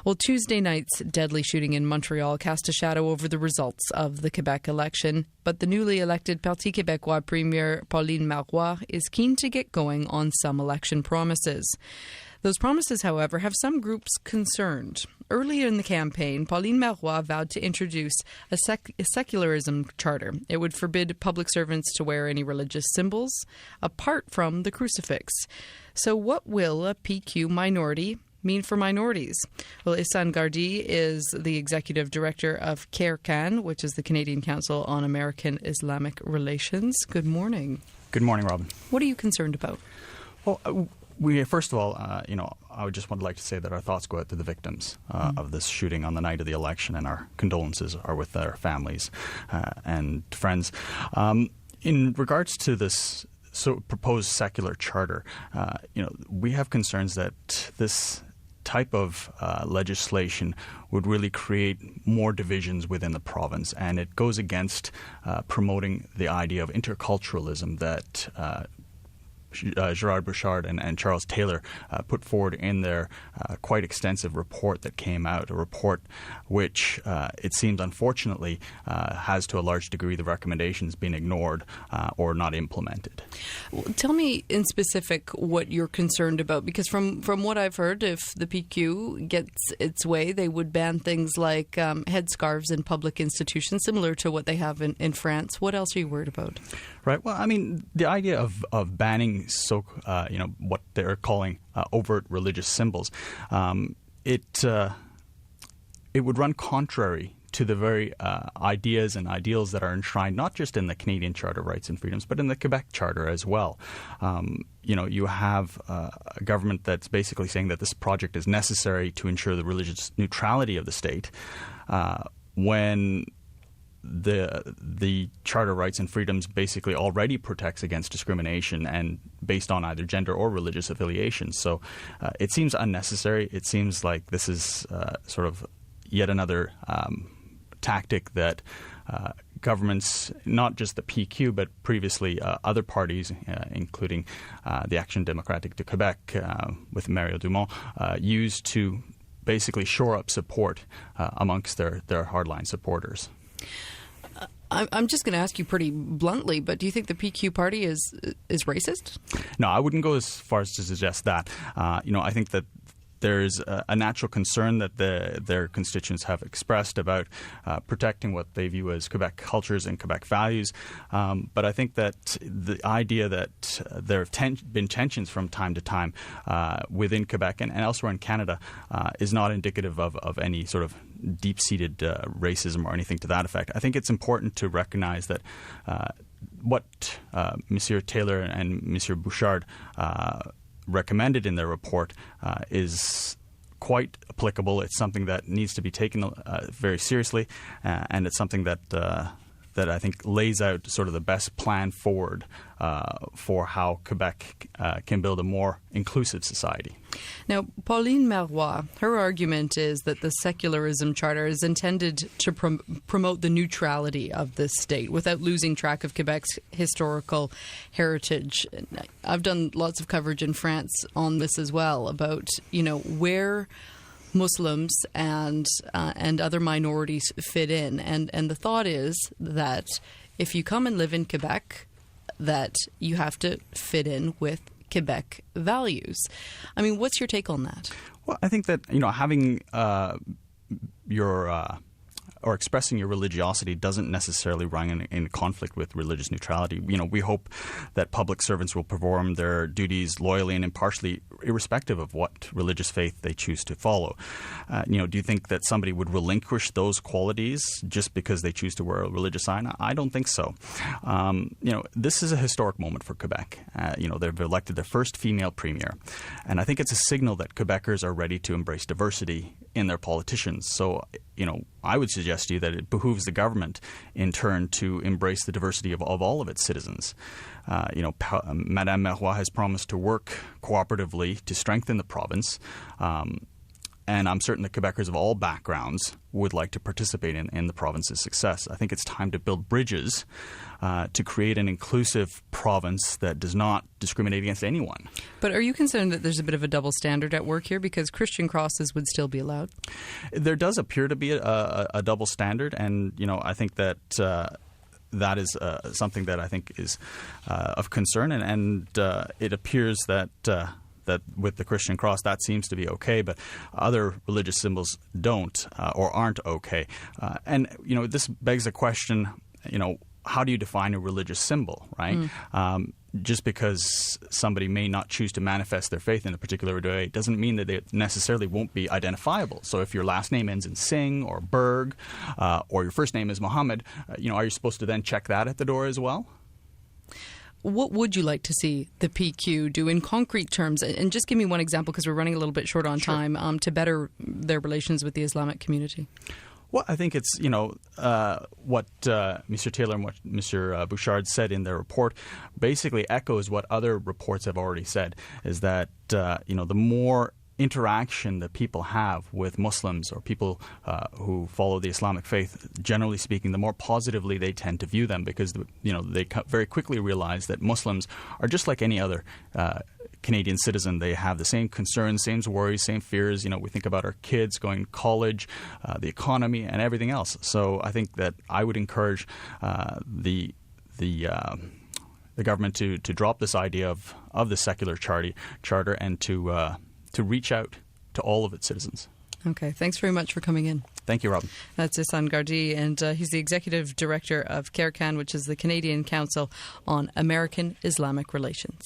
Well, Tuesday night's deadly shooting in Montreal cast a shadow over the results of the Quebec election, but the newly elected Parti Québécois Premier Pauline Marois is keen to get going on some election promises. Those promises, however, have some groups concerned. Earlier in the campaign, Pauline Marois vowed to introduce a secularism charter. It would forbid public servants to wear any religious symbols, apart from the crucifix. So what will a PQ minority mean for minorities? Well, Ihsaan Gardee is the Executive Director of CAIR-CAN, which is the Canadian Council on American Islamic Relations. Good morning. Good morning, Robyn. What are you concerned about? Well, first of all, I would just like to say that our thoughts go out to the victims of this shooting on the night of the election, and our condolences are with their families and friends. In regards to this proposed secular charter, we have concerns that this type of legislation would really create more divisions within the province, and it goes against promoting the idea of interculturalism that Gerard Bouchard and Charles Taylor put forward in their quite extensive report that came out, a report which it seems unfortunately has to a large degree the recommendations been ignored or not implemented. Well, tell me in specific what you're concerned about, because from what I've heard, if the PQ gets its way, they would ban things like headscarves in public institutions, similar to what they have in France. What else are you worried about? Right. Well, I mean, the idea of banning what they're calling overt religious symbols, it would run contrary to the very ideas and ideals that are enshrined not just in the Canadian Charter of Rights and Freedoms, but in the Quebec Charter as well. You have a government that's basically saying that this project is necessary to ensure the religious neutrality of the state, when the Charter of Rights and Freedoms basically already protects against discrimination and based on either gender or religious affiliation. So it seems unnecessary. It seems like this is sort of yet another tactic that governments, not just the PQ, but previously other parties, including the Action Démocratique de Quebec with Mario Dumont, used to basically shore up support amongst their hardline supporters. I'm just going to ask you pretty bluntly, but do you think the PQ party is racist? No, I wouldn't go as far as to suggest that. I think that there's a natural concern that their constituents have expressed about protecting what they view as Quebec cultures and Quebec values. But I think that the idea that there have been tensions from time to time within Quebec and elsewhere in Canada is not indicative of any sort of deep-seated racism or anything to that effect. I think it's important to recognize that what Monsieur Taylor and Monsieur Bouchard recommended in their report is quite applicable. It's something that needs to be taken very seriously, and it's something that I think lays out sort of the best plan forward for how Quebec can build a more inclusive society. Now, Pauline Marois, her argument is that the secularism charter is intended to promote the neutrality of this state without losing track of Quebec's historical heritage. I've done lots of coverage in France on this as well, about, where Muslims and other minorities fit in. And the thought is that if you come and live in Quebec, that you have to fit in with Quebec values. I mean, what's your take on that? Well, I think that, having or expressing your religiosity doesn't necessarily run in conflict with religious neutrality. We hope that public servants will perform their duties loyally and impartially, irrespective of what religious faith they choose to follow. Do you think that somebody would relinquish those qualities just because they choose to wear a religious sign? I don't think so. This is a historic moment for Quebec. They've elected their first female premier, and I think it's a signal that Quebecers are ready to embrace diversity in their politicians. So, I would suggest to you that it behooves the government, in turn, to embrace the diversity of all of its citizens. Madame Marois has promised to work cooperatively to strengthen the province, and I'm certain that Quebecers of all backgrounds would like to participate in the province's success. I think it's time to build bridges to create an inclusive province that does not discriminate against anyone. But are you concerned that there's a bit of a double standard at work here, because Christian crosses would still be allowed? There does appear to be a double standard, and I think that that is something that I think is of concern, and it appears that with the Christian cross, that seems to be okay, but other religious symbols don't or aren't okay. And this begs a question, how do you define a religious symbol, right? Just because somebody may not choose to manifest their faith in a particular way doesn't mean that they necessarily won't be identifiable. So if your last name ends in Singh or Berg, or your first name is Muhammad, are you supposed to then check that at the door as well? What would you like to see the PQ do in concrete terms? And just give me one example, because we're running a little bit short on time, to better their relations with the Islamic community. Well, I think it's, what Mr. Taylor and what Mr. Bouchard said in their report basically echoes what other reports have already said, is that, the more interaction that people have with Muslims or people who follow the Islamic faith, generally speaking, the more positively they tend to view them, because, they very quickly realize that Muslims are just like any other Canadian citizen. They have the same concerns, same worries, same fears. We think about our kids going to college, the economy, and everything else. So I think that I would encourage the government to drop this idea of the secular charter and to reach out to all of its citizens. Okay, thanks very much for coming in. Thank you, Robyn. That's Ihsaan Gardee, and he's the Executive Director of CAIR-CAN, which is the Canadian Council on American Islamic Relations.